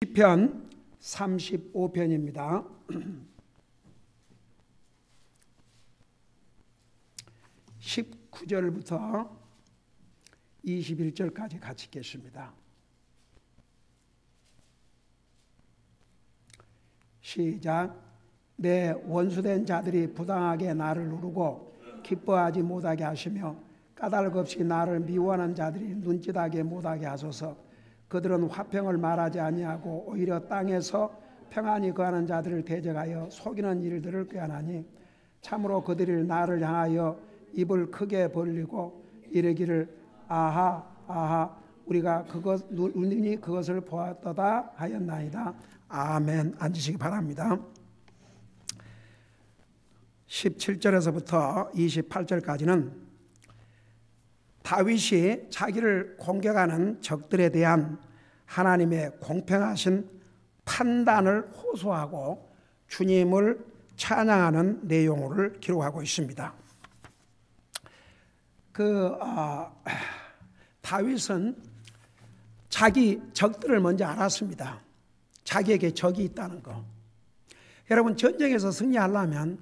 시편 35편입니다. 19절부터 21절까지 같이 읽겠습니다. 시작. 내 원수된 자들이 부당하게 나를 누르고 기뻐하지 못하게 하시며 까닭 없이 나를 미워하는 자들이 눈짓하게 못하게 하소서. 그들은 화평을 말하지 아니하고 오히려 땅에서 평안히 거하는 자들을 대적하여 속이는 일들을 꾀하나니 참으로 그들이 나를 향하여 입을 크게 벌리고 이르기를 아하 아하 우리가 눈이 그것을 보았도다 하였나이다. 아멘. 앉으시기 바랍니다. 17절에서부터 28절까지는 다윗이 자기를 공격하는 적들에 대한 하나님의 공평하신 판단을 호소하고 주님을 찬양하는 내용을 기록하고 있습니다. 다윗은 자기 적들을 먼저 알았습니다. 자기에게 적이 있다는 거. 여러분, 전쟁에서 승리하려면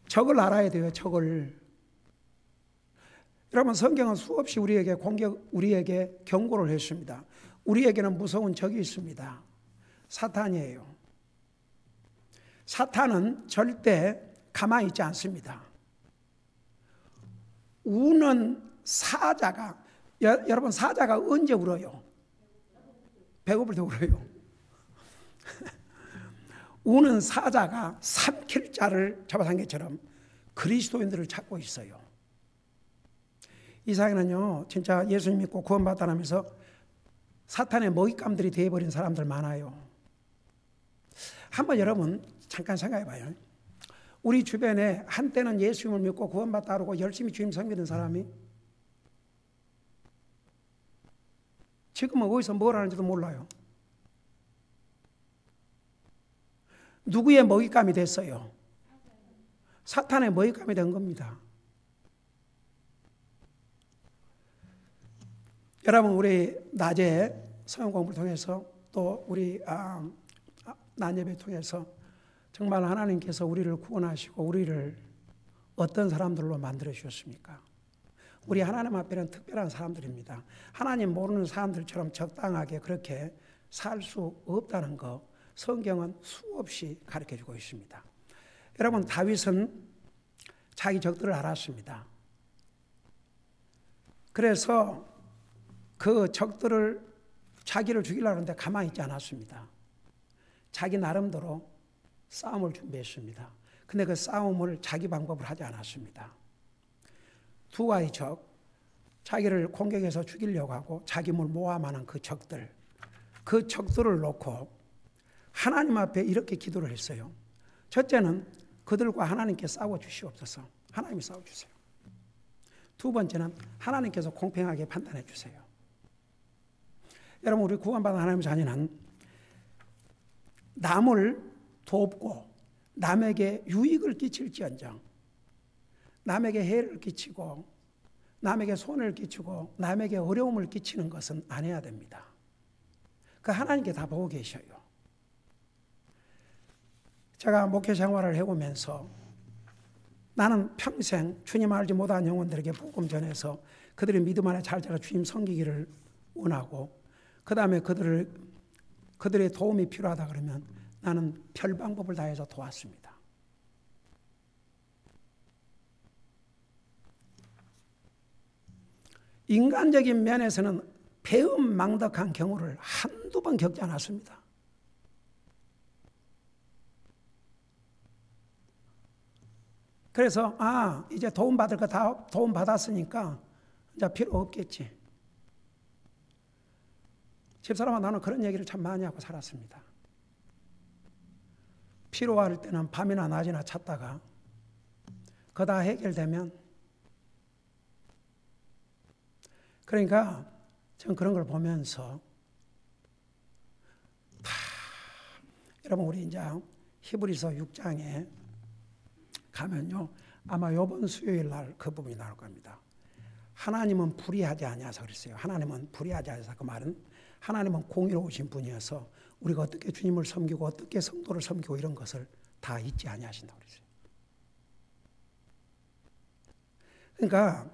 적을 알아야 돼요. 적을. 여러분, 성경은 수없이 우리에게 경고를 했습니다. 우리에게는 무서운 적이 있습니다. 사탄이에요. 사탄은 절대 가만히 있지 않습니다. 우는 사자가, 여러분, 사자가 언제 울어요? 배고플 때 울어요. 우는 사자가 삼킬 자를 잡아산 것처럼 그리스도인들을 찾고 있어요. 이상에는요, 진짜 예수님 믿고 구원받다라면서 사탄의 먹잇감들이 되어버린 사람들 많아요. 한번 여러분 잠깐 생각해봐요. 우리 주변에 한때는 예수님을 믿고 구원받다 그러고 열심히 주님 섬기던 사람이 지금은 어디서 뭘 하는지도 몰라요. 누구의 먹잇감이 됐어요? 사탄의 먹잇감이 된 겁니다. 여러분, 우리 낮에 성경 공부를 통해서 또 우리 낮 예배 통해서 정말 하나님께서 우리를 구원하시고 우리를 어떤 사람들로 만들어 주셨습니까? 우리 하나님 앞에는 특별한 사람들입니다. 하나님 모르는 사람들처럼 적당하게 그렇게 살 수 없다는 거 성경은 수없이 가르쳐주고 있습니다. 여러분, 다윗은 자기 적들을 알았습니다. 그래서 그 적들을 자기를 죽이려고 하는데 가만히 있지 않았습니다. 자기 나름대로 싸움을 준비했습니다. 근데 그 싸움을 자기 방법을 하지 않았습니다. 두 가지 적, 자기를 공격해서 죽이려고 하고 자기 힘을 모함하는 그 적들을 놓고 하나님 앞에 이렇게 기도를 했어요. 첫째는 그들과 하나님께 싸워주시옵소서. 하나님이 싸워주세요. 두 번째는 하나님께서 공평하게 판단해 주세요. 여러분, 우리 구원받은 하나님의 자녀는 남을 돕고 남에게 유익을 끼칠지언정 남에게 해를 끼치고 남에게 손해를 끼치고 남에게 어려움을 끼치는 것은 안 해야 됩니다. 그 하나님께 다 보고 계셔요. 제가 목회 생활을 해오면서 나는 평생 주님 알지 못한 영혼들에게 복음 전해서 그들의 믿음 안에 잘 자라 주님 섬기기를 원하고 그 다음에 그들의 도움이 필요하다 그러면 나는 별 방법을 다해서 도왔습니다. 인간적인 면에서는 배은망덕한 경우를 한두 번 겪지 않았습니다. 그래서 이제 도움받을 거 다 도움받았으니까 이제 필요 없겠지. 집사람과 나는 그런 얘기를 참 많이 하고 살았습니다. 필요할 때는 밤이나 낮이나 찾다가 그거 다 해결되면 그러니까 전 그런 걸 보면서 여러분, 우리 이제 히브리서 6장에 가면요, 아마 이번 수요일 날 그 부분이 나올 겁니다. 하나님은 불의하지 아니하사 그랬어요. 하나님은 불의하지 않아서 그 말은 하나님은 공의로우신 분이어서 우리가 어떻게 주님을 섬기고 어떻게 성도를 섬기고 이런 것을 다 잊지 아니하신다고 그랬어요. 그러니까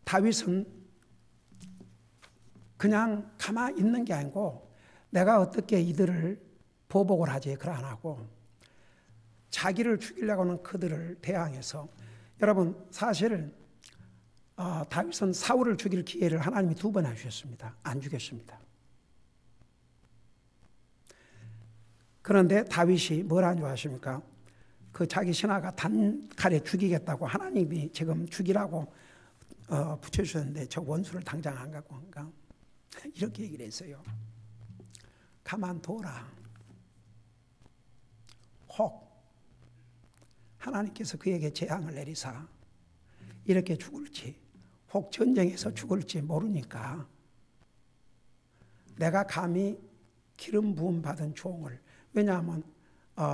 다윗은 그냥 가만히 있는 게 아니고 내가 어떻게 이들을 보복을 하지 그걸 안 하고 자기를 죽이려고 하는 그들을 대항해서 여러분 사실 다윗은 사울을 죽일 기회를 하나님이 2번 주셨습니다. 안 죽였습니다. 그런데 다윗이 뭘 안 좋아하십니까? 그 자기 신하가 단칼에 죽이겠다고 하나님이 지금 죽이라고 붙여주셨는데 저 원수를 당장 안 갖고 온가? 이렇게 얘기를 했어요. 가만둬라. 혹 하나님께서 그에게 재앙을 내리사 이렇게 죽을지 혹 전쟁에서 죽을지 모르니까 내가 감히 기름 부음 받은 종을, 왜냐하면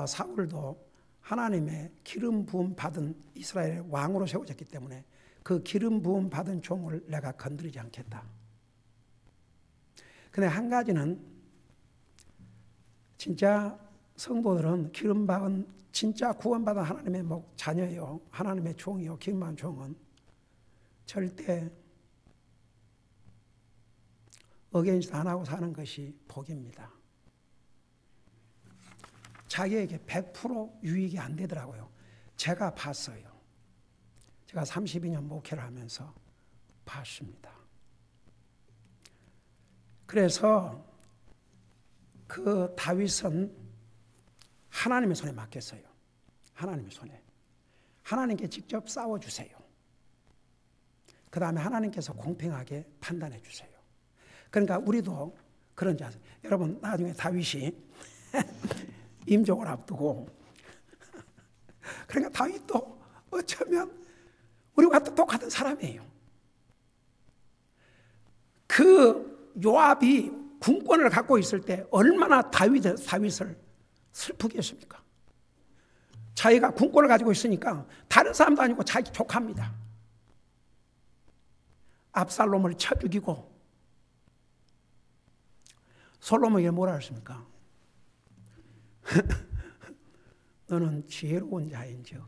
사울도 하나님의 기름 부음 받은 이스라엘의 왕으로 세워졌기 때문에 그 기름 부음 받은 종을 내가 건드리지 않겠다. 근데 한 가지는 진짜 성도들은 기름 받은 진짜 구원받은 하나님의 자녀예요. 하나님의 종이요. 기름 받은 종은 절대 어게인스트 안 하고 사는 것이 복입니다. 자기에게 100% 유익이 안 되더라고요. 제가 봤어요. 제가 32년 목회를 하면서 봤습니다. 그래서 그 다윗은 하나님의 손에 맡겼어요. 하나님의 손에. 하나님께 직접 싸워주세요. 그 다음에 하나님께서 공평하게 판단해 주세요. 그러니까 우리도 그런지 아세요. 여러분 나중에 다윗이 임종을 앞두고 그러니까 다윗도 어쩌면 우리와 똑같은 사람이에요. 그 요압이 군권을 갖고 있을 때 얼마나 다윗을 슬프게 했습니까? 자기가 군권을 가지고 있으니까 다른 사람도 아니고 자기 조카입니다. 압살롬을 쳐 죽이고 솔로몬에게 뭐라 했습니까? 너는 지혜로운 자인즉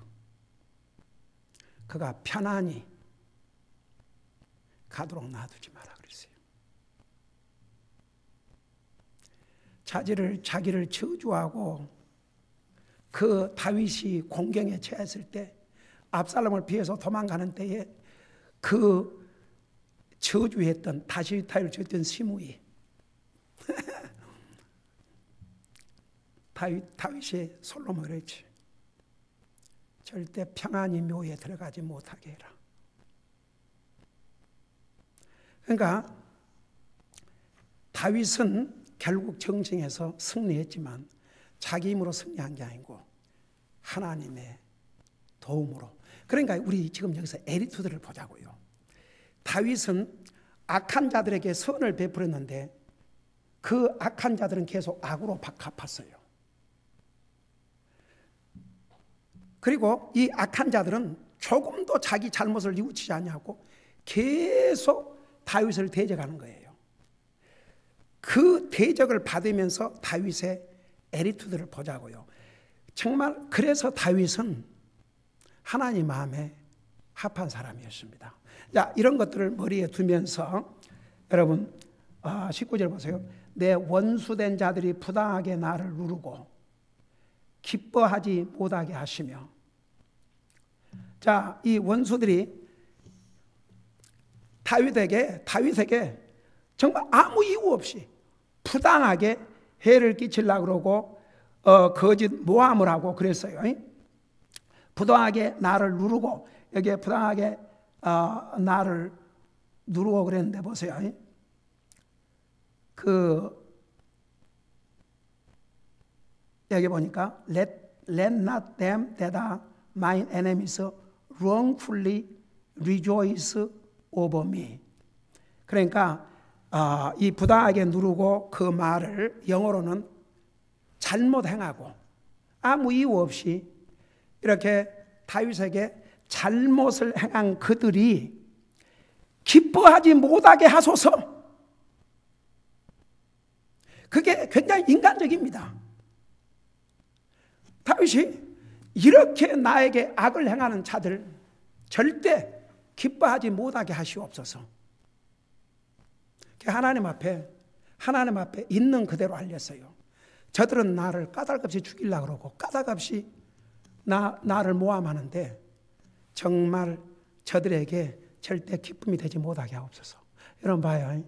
그가 편안히 가도록 놔두지 마라 그랬어요. 자기를 저주하고 그 다윗이 공경에 처했을 때 압살롬을 피해서 도망가는 때에 그 저주했던 다시타를 저주했던 시므이 다윗이 솔로몬을 했지. 절대 평안히 묘에 들어가지 못하게 해라. 그러니까 다윗은 결국 정쟁에서 승리했지만 자기 힘으로 승리한 게 아니고 하나님의 도움으로. 그러니까 우리 지금 여기서 에리투들을 보자고요. 다윗은 악한 자들에게 선을 베풀었는데 그 악한 자들은 계속 악으로 갚았어요. 그리고 이 악한 자들은 조금도 자기 잘못을 뉘우치지 않냐고 계속 다윗을 대적하는 거예요. 그 대적을 받으면서 다윗의 에리투드를 보자고요. 정말 그래서 다윗은 하나님 마음에 합한 사람이었습니다. 자, 이런 것들을 머리에 두면서 여러분 19절 보세요. 내 원수된 자들이 부당하게 나를 누르고 기뻐하지 못하게 하시며. 자, 이 원수들이 다윗에게 정말 아무 이유 없이 부당하게 해를 끼치려고 그러고 거짓 모함을 하고 그랬어요. 부당하게 나를 누르고, 여기에 부당하게 나를 누르고 그랬는데 보세요. 여기 보니까 let not them that are mine enemies wrongfully rejoice over me. 그러니까 이 부당하게 누르고 그 말을 영어로는 잘못 행하고 아무 이유 없이 이렇게 다윗에게 잘못을 행한 그들이 기뻐하지 못하게 하소서. 그게 굉장히 인간적입니다. 다윗이 이렇게 나에게 악을 행하는 자들 절대 기뻐하지 못하게 하시옵소서. 하나님 앞에 있는 그대로 알렸어요. 저들은 나를 까닭없이 죽이려고 그러고 까닭없이 나를 모함하는데 정말 저들에게 절대 기쁨이 되지 못하게 하옵소서. 여러분 봐요.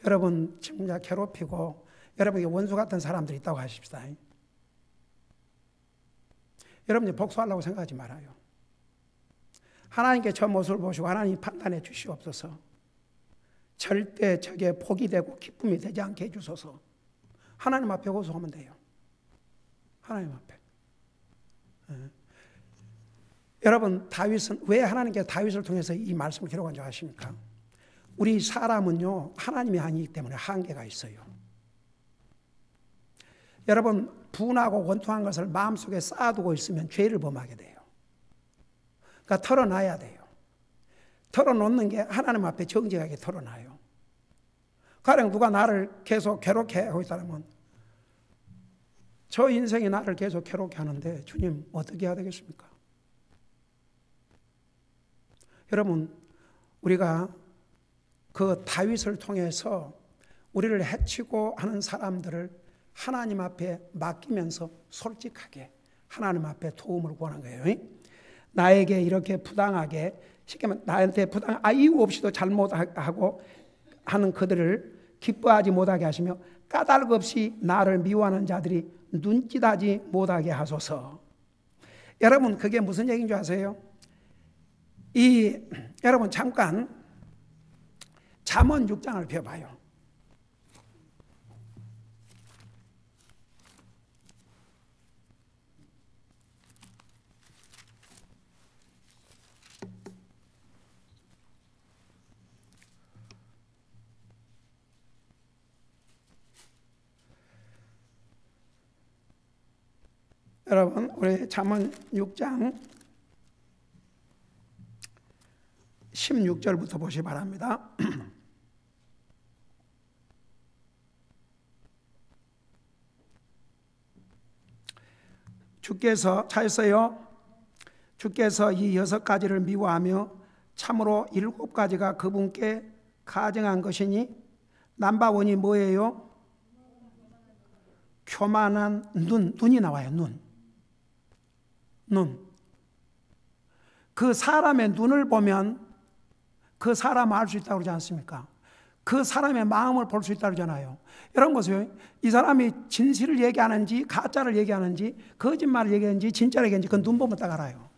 여러분 진짜 괴롭히고 여러분에게 원수 같은 사람들이 있다고 하십시다. 여러분이 복수하려고 생각하지 말아요. 하나님께 저 모습을 보시고 하나님 판단해 주시옵소서. 절대 저게 복이 되고 기쁨이 되지 않게 해주소서. 하나님 앞에 호소하면 돼요. 하나님 앞에. 여러분 다윗은 왜 하나님께서 다윗을 통해서 이 말씀을 기록한 줄 아십니까? 우리 사람은요 하나님이 아니기 때문에 한계가 있어요. 여러분 분하고 원통한 것을 마음속에 쌓아두고 있으면 죄를 범하게 돼요. 그러니까 털어놔야 돼요. 털어놓는 게 하나님 앞에 정직하게 털어놔요. 가령 누가 나를 계속 괴롭게 하고 있다면 저 인생이 나를 계속 괴롭게 하는데 주님 어떻게 해야 되겠습니까? 여러분 우리가 그 다윗을 통해서 우리를 해치고 하는 사람들을 하나님 앞에 맡기면서 솔직하게 하나님 앞에 도움을 구하는 거예요. 나에게 이렇게 부당하게 쉽게 말하면 나한테 이유 없이도 잘못하고 하는 그들을 기뻐하지 못하게 하시며 까닭 없이 나를 미워하는 자들이 눈짓하지 못하게 하소서. 여러분 그게 무슨 얘기인 줄 아세요? 여러분 잠깐 잠언 6장을 펴봐요. 여러분 우리 잠언 6장 16절부터 보시기 바랍니다. 주께서 차였어요. 주께서 이 6가지를 미워하며 참으로 7가지가 그분께 가증한 것이니 넘버원이 뭐예요? 교만한 눈이 나와요. 눈. 그 사람의 눈을 보면 그 사람을 알 수 있다고 그러지 않습니까? 그 사람의 마음을 볼 수 있다고 그러잖아요. 여러분 보세요. 이 사람이 진실을 얘기하는지 가짜를 얘기하는지 거짓말을 얘기하는지 진짜를 얘기하는지 그건 눈 보면 딱 알아요.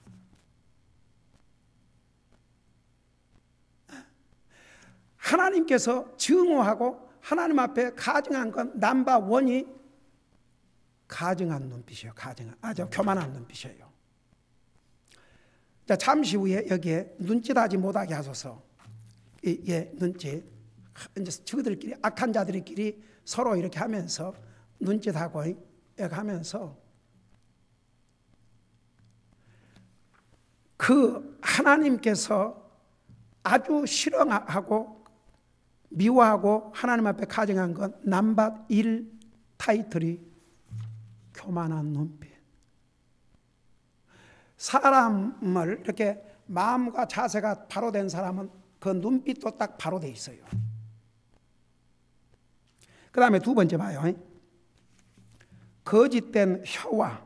하나님께서 증오하고 하나님 앞에 가증한 건 넘버원이 가증한 눈빛이에요. 아주 교만한 눈빛이에요. 자, 잠시 후에 여기에 눈짓하지 못하게 하소서. 눈짓. 이제 저들끼리 악한 자들끼리 서로 이렇게 하면서 눈짓하고 이렇게 하면서 그 하나님께서 아주 싫어하고 미워하고 하나님 앞에 가증한 건 넘버 1 타이틀이 교만한 눈빛. 사람을 이렇게 마음과 자세가 바로 된 사람은 그 눈빛도 딱 바로 돼 있어요. 그 다음에 두 번째 봐요. 거짓된 혀와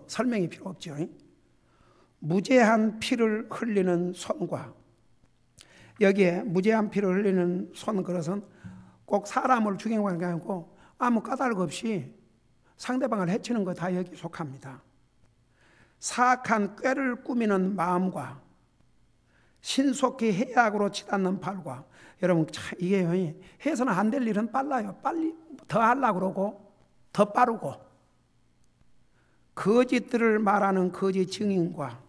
설명이 필요 없죠. 무죄한 피를 흘리는 손과 여기에 무죄한 피를 흘리는 손 그것은 꼭 사람을 죽이는 게 아니고 아무 까닭 없이 상대방을 해치는 거 다 여기 속합니다. 사악한 꾀를 꾸미는 마음과 신속히 해악으로 치닫는 발과 여러분 이게 해서는 안 될 일은 빨라요. 빨리 더 하려고 그러고 더 빠르고 거짓들을 말하는 거짓 증인과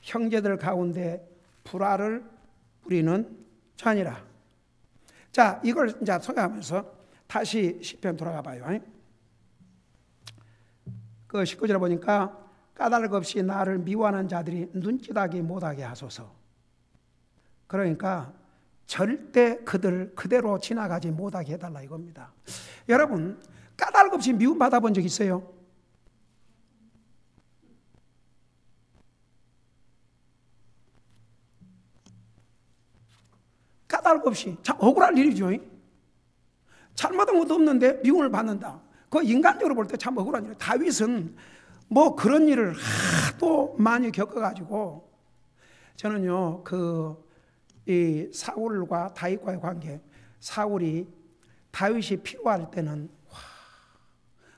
형제들 가운데 불화를 부리는 자니라. 자, 이걸 이제 소개하면서 다시 시편 돌아가 봐요. 그 19절에 보니까 까닭 없이 나를 미워하는 자들이 눈짓하게 못하게 하소서. 그러니까 절대 그들 그대로 지나가지 못하게 해달라 이겁니다. 여러분, 까닭 없이 미움 받아본 적 있어요? 까닭 없이. 참 억울할 일이죠. 잘못한 것도 없는데 미움을 받는다. 그 인간적으로 볼 때 참 억울한 일이에요. 다윗은 뭐 그런 일을 하도 많이 겪어가지고, 저는요, 이 사울과 다윗과의 관계, 사울이 다윗이 필요할 때는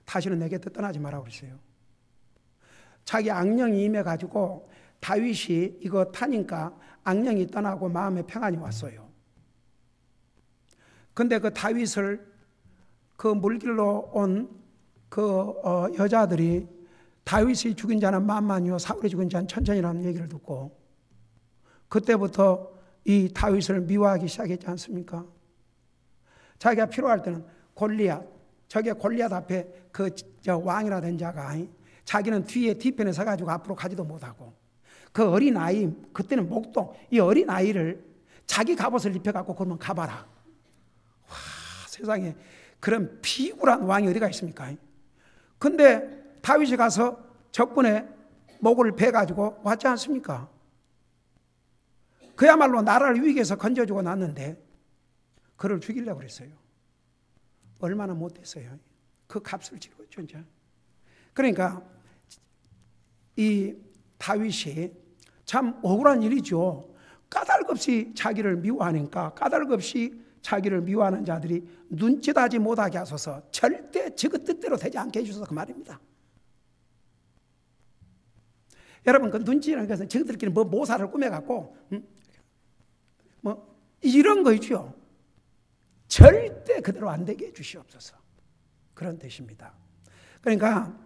다시는 내 곁에 떠나지 마라 그랬어요. 자기 악령이 임해가지고 다윗이 이거 타니까 악령이 떠나고 마음에 평안이 왔어요. 근데 그 다윗을 그 물길로 온 여자들이 다윗이 죽인 자는 만만이요 사울이 죽인 자는 천천이라는 얘기를 듣고 그때부터 이 다윗을 미워하기 시작했지 않습니까? 자기가 필요할 때는 골리앗, 저게 골리앗 앞에 왕이라 된 자가 자기는 뒤편에 서가지고 앞으로 가지도 못하고 그 어린 아이, 그때는 목동, 이 어린 아이를 자기 갑옷을 입혀갖고 그러면 가봐라. 와, 세상에 그런 비굴한 왕이 어디가 있습니까? 근데 다윗이 가서 적군의 목을 베가지고 왔지 않습니까? 그야말로 나라를 위기에서 건져주고 났는데 그를 죽이려고 그랬어요. 얼마나 못됐어요. 그 값을 치르고 있죠. 그러니까 이 다윗이 참 억울한 일이죠. 까닭 없이 자기를 미워하니까 까닭 없이 자기를 미워하는 자들이 눈짓하지 못하게 하소서, 절대 저것 뜻대로 되지 않게 해주소서 그 말입니다. 여러분, 그 눈짓이라는 것은 저들끼리 뭐 모사를 꾸며갖고 뭐 이런 거죠. 절대 그대로 안 되게 해주시옵소서, 그런 뜻입니다. 그러니까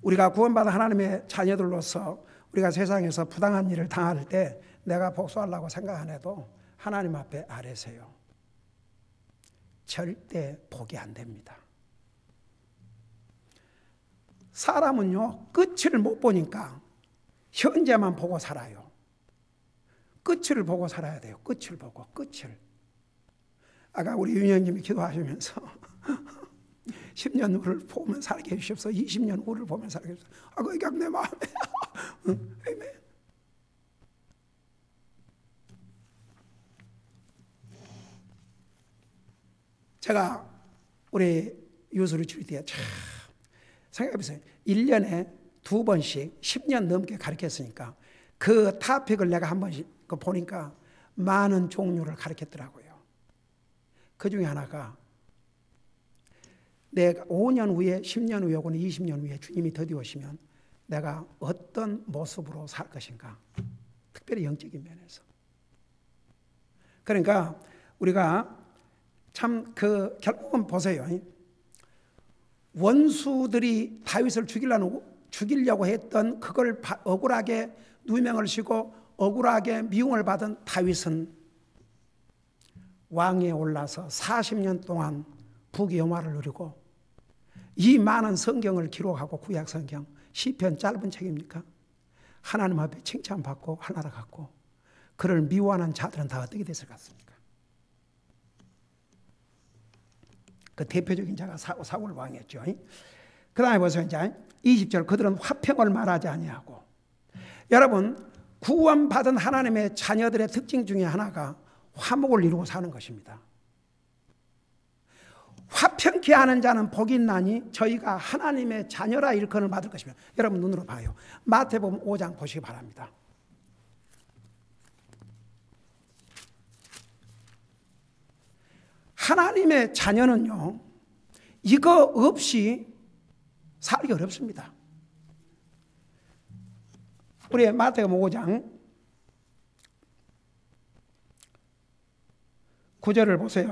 우리가 구원받은 하나님의 자녀들로서 우리가 세상에서 부당한 일을 당할 때 내가 복수하려고 생각 안 해도 하나님 앞에 아뢰세요. 절대 포기 안 됩니다. 사람은요, 끝을 못 보니까 현재만 보고 살아요. 끝을 보고 살아야 돼요. 끝을 보고, 끝을. 아까 우리 윤영님이 기도하시면서 10년 후를 보면 살게 해주십시오. 20년 후를 보면 살게 해주십시오. 그게 내 마음에. 아멘. 제가 우리 유수를 칠 때 참 생각해보세요. 1년에 2번씩 10년 넘게 가르쳤으니까 그 타픽을 내가 한 번씩 보니까 많은 종류를 가르쳤더라고요. 그 중에 하나가 내가 5년 후에 10년 후에 혹은 20년 후에 주님이 드디어 오시면 내가 어떤 모습으로 살 것인가, 특별히 영적인 면에서. 그러니까 우리가 참 결국은 보세요. 원수들이 다윗을 죽이려고 했던 그걸 억울하게 누명을 씌고 억울하게 미움을 받은 다윗은 왕위에 올라서 40년 동안 부귀영화를 누리고 이 많은 성경을 기록하고 구약 성경, 시편 짧은 책입니까? 하나님 앞에 칭찬받고 하나라 갔고 그를 미워하는 자들은 다 어떻게 됐을 것 같습니까? 그 대표적인 자가 사울 왕이었죠. 그 다음에 보세요. 이제 20절, 그들은 화평을 말하지 아니하고. 여러분, 구원받은 하나님의 자녀들의 특징 중에 하나가 화목을 이루고 사는 것입니다. 화평케 하는 자는 복이 있나니 저희가 하나님의 자녀라 일컬음을 받을 것이며. 여러분 눈으로 봐요. 마태복음 5장 보시기 바랍니다. 하나님의 자녀는요, 이거 없이 살기 어렵습니다. 우리 마태복음 5장 9절을 보세요.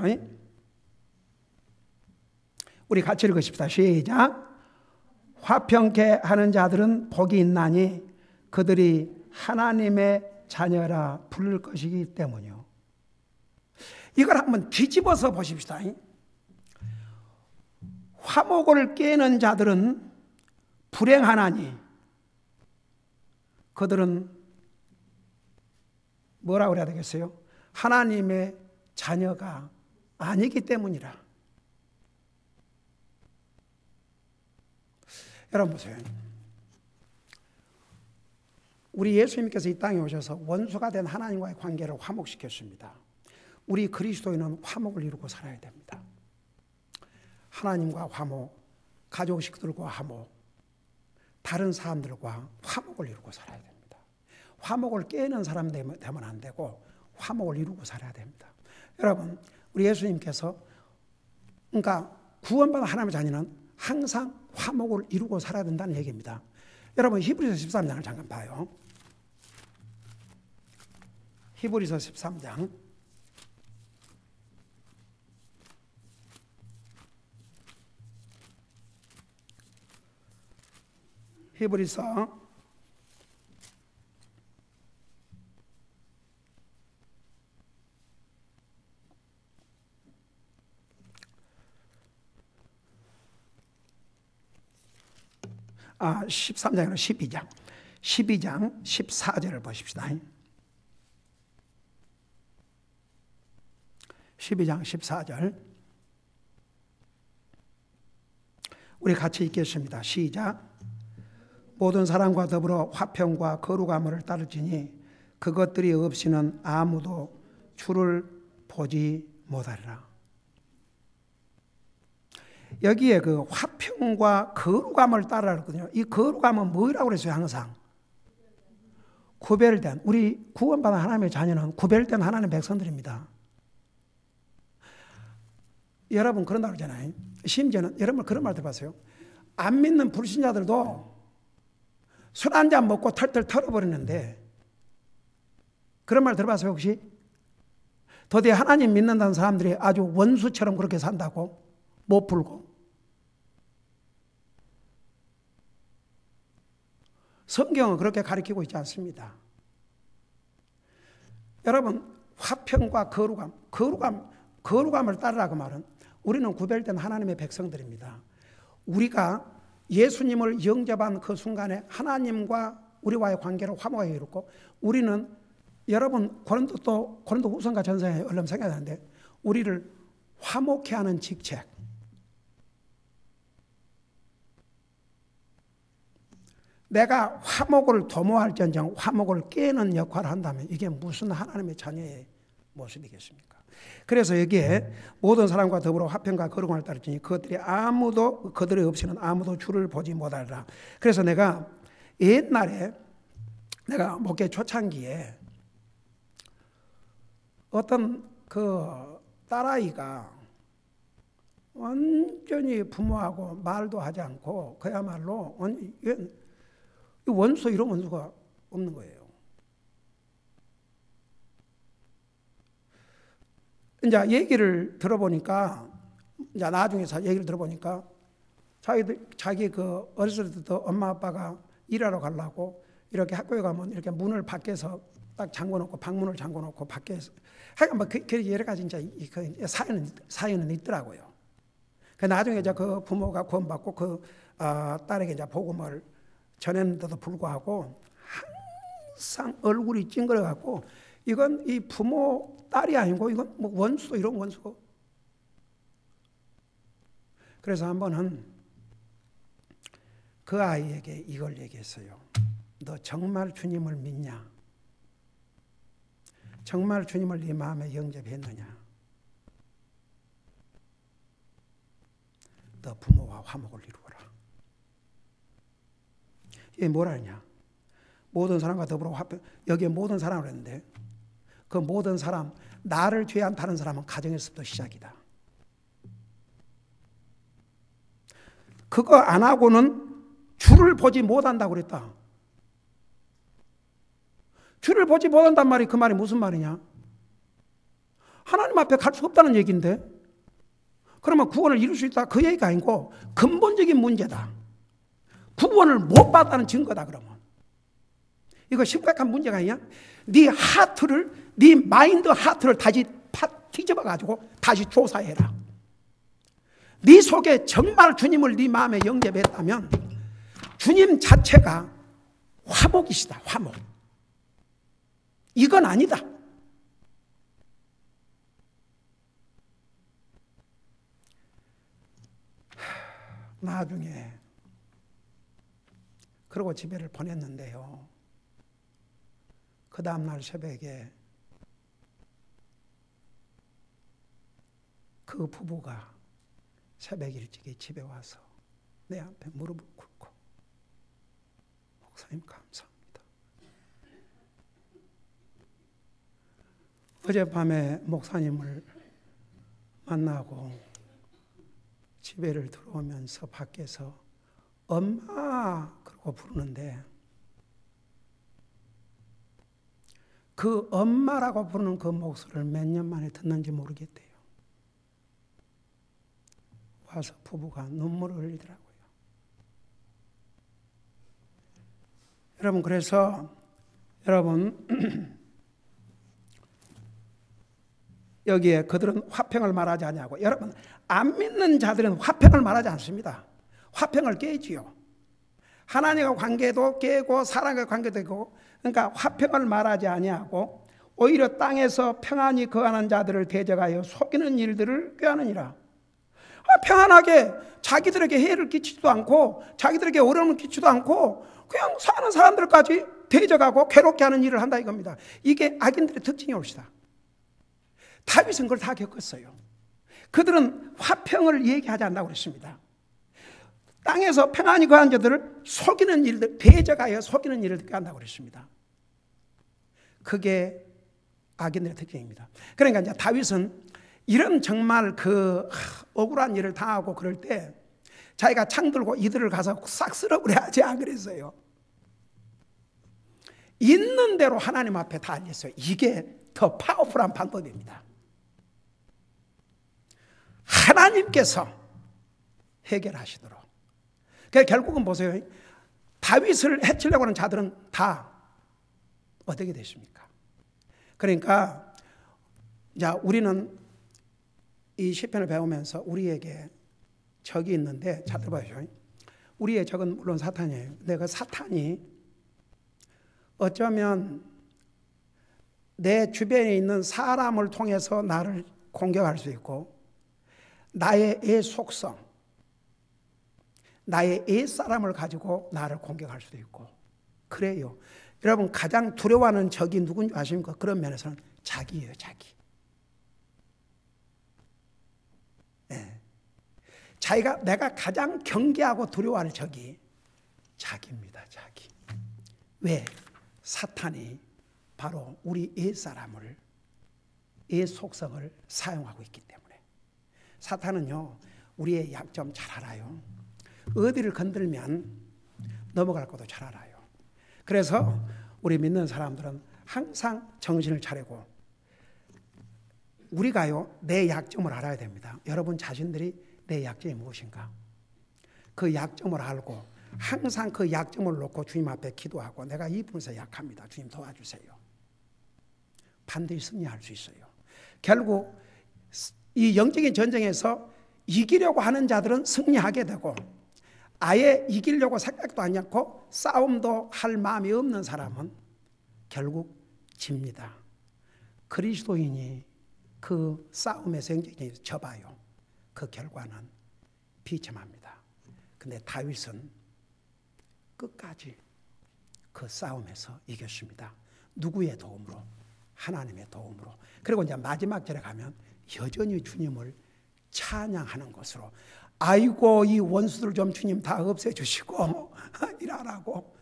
우리 같이 읽으십시다. 시작. 화평케 하는 자들은 복이 있나니 그들이 하나님의 자녀라 부를 것이기 때문이요. 이걸 한번 뒤집어서 보십시다. 화목을 깨는 자들은 불행하나니 그들은 뭐라고 그래야 되겠어요? 하나님의 자녀가 아니기 때문이라. 여러분 보세요. 우리 예수님께서 이 땅에 오셔서 원수가 된 하나님과의 관계를 화목시켰습니다. 우리 그리스도인은 화목을 이루고 살아야 됩니다. 하나님과 화목, 가족식들과 화목, 다른 사람들과 화목을 이루고 살아야 됩니다. 화목을 깨는 사람 되면 안 되고 화목을 이루고 살아야 됩니다. 여러분, 우리 예수님께서 그러니까 구원받은 하나님의 자녀는 항상 화목을 이루고 살아야 된다는 얘기입니다. 여러분, 히브리서 13장을 잠깐 봐요. 히브리서 13장. 히브리서 13장이 아니라 12장. 12장 14절을 보십시다. 12장 14절. 우리 같이 읽겠습니다. 시작. 모든 사람과 더불어 화평과 거룩함을 따르지니 그것들이 없이는 아무도 주를 보지 못하리라. 여기에 그 화평과 거룩함을 따르거든요. 이 거룩함은 뭐라고 그랬어요? 항상 구별된, 우리 구원받은 하나님의 자녀는 구별된 하나님의 백성들입니다. 여러분 그런다고 그러잖아요. 심지어는 여러분 그런 말 들어봤어요? 안 믿는 불신자들도 술 한 잔 먹고 털털 털어버리는데, 그런 말 들어봤어요 혹시? 도대체 하나님 믿는다는 사람들이 아주 원수처럼 그렇게 산다고? 못 풀고. 성경은 그렇게 가르치고 있지 않습니다. 여러분, 화평과 거룩함을 따르라 그 말은 우리는 구별된 하나님의 백성들입니다. 우리가 예수님을 영접한 그 순간에 하나님과 우리와의 관계를 화목하게 이뤘고, 우리는 여러분 고린도 후서가 전서에 얼른 생각나는데, 우리를 화목케 하는 직책, 내가 화목을 도모할지언정 화목을 깨는 역할을 한다면 이게 무슨 하나님의 자녀의 모습이겠습니까? 그래서 여기에 모든 사람과 더불어 화평과 거룩함을 따르지니 그들이 없이는 아무도 주를 보지 못하리라. 그래서 내가 옛날에 내가 목회 초창기에 어떤 그 딸아이가 완전히 부모하고 말도 하지 않고 그야말로 원수, 이런 원수가 없는 거예요. 이제 얘기를 들어보니까, 이제 나중에 얘기를 들어보니까 자기 그 어렸을 때도 엄마 아빠가 일하러 가려고 이렇게 학교에 가면 이렇게 문을 밖에서 딱 잠궈놓고, 방문을 잠궈놓고 밖에서, 하여간 뭐 여러 가지 이제 그 사연은 있더라고요. 그 나중에 이제 그 부모가 구원받고 그 딸에게 이제 복음을 전했는데도 불구하고 항상 얼굴이 찡그려갖고, 이건 이 부모 딸이 아니고 이건 뭐 원수, 이런 원수. 그래서 한 번은 그 아이에게 이걸 얘기했어요. 너 정말 주님을 믿냐? 정말 주님을 네 마음에 영접했느냐? 너 부모와 화목을 이루어라. 이게 뭐라냐? 모든 사람과 더불어 화평, 여기에 모든 사람을 했는데, 그 모든 사람, 나를 제외한 다른 사람은 가정에서부터 시작이다. 그거 안 하고는 주를 보지 못한다고 그랬다. 주를 보지 못한단 말이, 그 말이 무슨 말이냐? 하나님 앞에 갈 수 없다는 얘기인데, 그러면 구원을 이룰 수 있다, 그 얘기가 아니고 근본적인 문제다. 구원을 못 받았다는 증거다. 그러면 이거 심각한 문제가 아니야? 네 하트를, 네 마인드 하트를 다시 뒤집어 가지고 다시 조사해라. 네 속에 정말 주님을 네 마음에 영접했다면 주님 자체가 화목이시다. 화목. 이건 아니다. 나중에 그러고 집에를 보냈는데요. 그 다음날 새벽에 그 부부가 새벽 일찍이 집에 와서 내 앞에 무릎을 꿇고 목사님 감사합니다. 어젯밤에 목사님을 만나고 집에를 들어오면서 밖에서 엄마 그러고 부르는데 그 엄마라고 부르는 그 목소리를 몇 년 만에 듣는지 모르겠대요. 와서 부부가 눈물을 흘리더라고요. 여러분, 그래서 여러분 여기에 그들은 화평을 말하지 아니하고, 여러분 안 믿는 자들은 화평을 말하지 않습니다. 화평을 깨지요. 하나님과 관계도 깨고 사람과 관계도 깨고, 그러니까 화평을 말하지 아니하고 오히려 땅에서 평안히 거하는 자들을 대적하여 속이는 일들을 꾀하느니라. 평안하게 자기들에게 해를 끼치지도 않고 자기들에게 어려움을 끼치지도 않고 그냥 사는 사람들까지 대적하고 괴롭게 하는 일을 한다 이겁니다. 이게 악인들의 특징이 옵시다. 다윗은 그걸 다 겪었어요. 그들은 화평을 얘기하지 않는다고 그랬습니다. 땅에서 평안히 거한 자들을 속이는 일들, 대적하여 속이는 일을 한다고 그랬습니다. 그게 악인들의 특징입니다. 그러니까 이제 다윗은 이런 정말 그 억울한 일을 당하고 그럴 때 자기가 창 들고 이들을 가서 싹 쓸어버려야지 안 그랬어요. 있는 대로 하나님 앞에 다 알렸어요. 이게 더 파워풀한 방법입니다. 하나님께서 해결하시도록. 그러니까 결국은 보세요. 다윗을 해치려고 하는 자들은 다 어떻게 되십니까? 그러니까 자, 우리는 이 시편을 배우면서 우리에게 적이 있는데 잘 들어봐요. 우리의 적은 물론 사탄이에요. 근데 그 사탄이 어쩌면 내 주변에 있는 사람을 통해서 나를 공격할 수 있고, 나의 애 속성, 나의 애 사람을 가지고 나를 공격할 수도 있고 그래요. 여러분 가장 두려워하는 적이 누군지 아십니까? 그런 면에서는 자기예요. 자기. 네. 내가 가장 경계하고 두려워하는 적이 자기입니다. 자기. 왜? 사탄이 바로 우리 애 사람을, 애 속성을 사용하고 있기 때문에. 사탄은요 우리의 약점 잘 알아요. 어디를 건들면 넘어갈 것도 잘 알아요. 그래서 우리 믿는 사람들은 항상 정신을 차리고 우리가요 내 약점을 알아야 됩니다. 여러분 자신들이 내 약점이 무엇인가? 그 약점을 알고 항상 그 약점을 놓고 주님 앞에 기도하고 내가 이 부분에서 약합니다. 주님 도와주세요. 반드시 승리할 수 있어요. 결국 이 영적인 전쟁에서 이기려고 하는 자들은 승리하게 되고 아예 이기려고 생각도 하지 않고 싸움도 할 마음이 없는 사람은 결국 집니다. 그리스도인이 그 싸움에서 영적인 져봐요. 그 결과는 비참합니다. 근데 다윗은 끝까지 그 싸움에서 이겼습니다. 누구의 도움으로? 하나님의 도움으로. 그리고 이제 마지막 절에 가면 여전히 주님을 찬양하는 것으로, 아이고 이 원수들 좀 주님 다 없애주시고 이러라고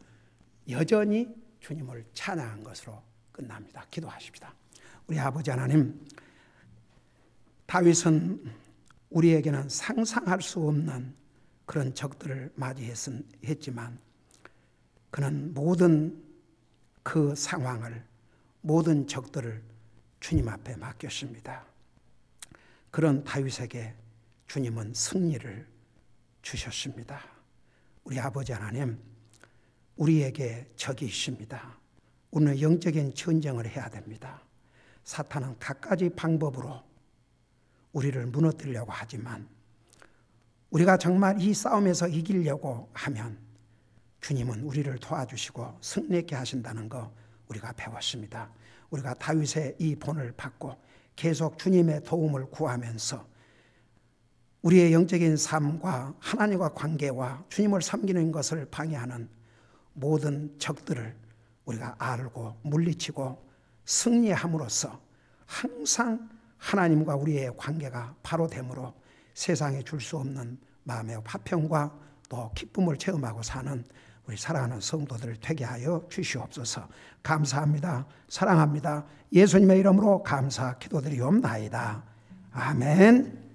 여전히 주님을 찬양한 것으로 끝납니다. 기도하십시다. 우리 아버지 하나님, 다윗은 우리에게는 상상할 수 없는 그런 적들을 맞이했지만 그는 모든 그 상황을, 모든 적들을 주님 앞에 맡겼습니다. 그런 다윗에게 주님은 승리를 주셨습니다. 우리 아버지 하나님, 우리에게 적이 있습니다. 우리는 영적인 전쟁을 해야 됩니다. 사탄은 갖가지 방법으로 우리를 무너뜨리려고 하지만 우리가 정말 이 싸움에서 이기려고 하면 주님은 우리를 도와주시고 승리하게 하신다는 거 우리가 배웠습니다. 우리가 다윗의 이 본을 받고 계속 주님의 도움을 구하면서 우리의 영적인 삶과 하나님과 관계와 주님을 섬기는 것을 방해하는 모든 적들을 우리가 알고 물리치고 승리함으로써 항상 하나님과 우리의 관계가 바로 되므로 세상에 줄 수 없는 마음의 화평과 또 기쁨을 체험하고 사는 우리 사랑하는 성도들 되게 하여 주시옵소서. 감사합니다. 사랑합니다. 예수님의 이름으로 감사 기도드리옵나이다. 아멘.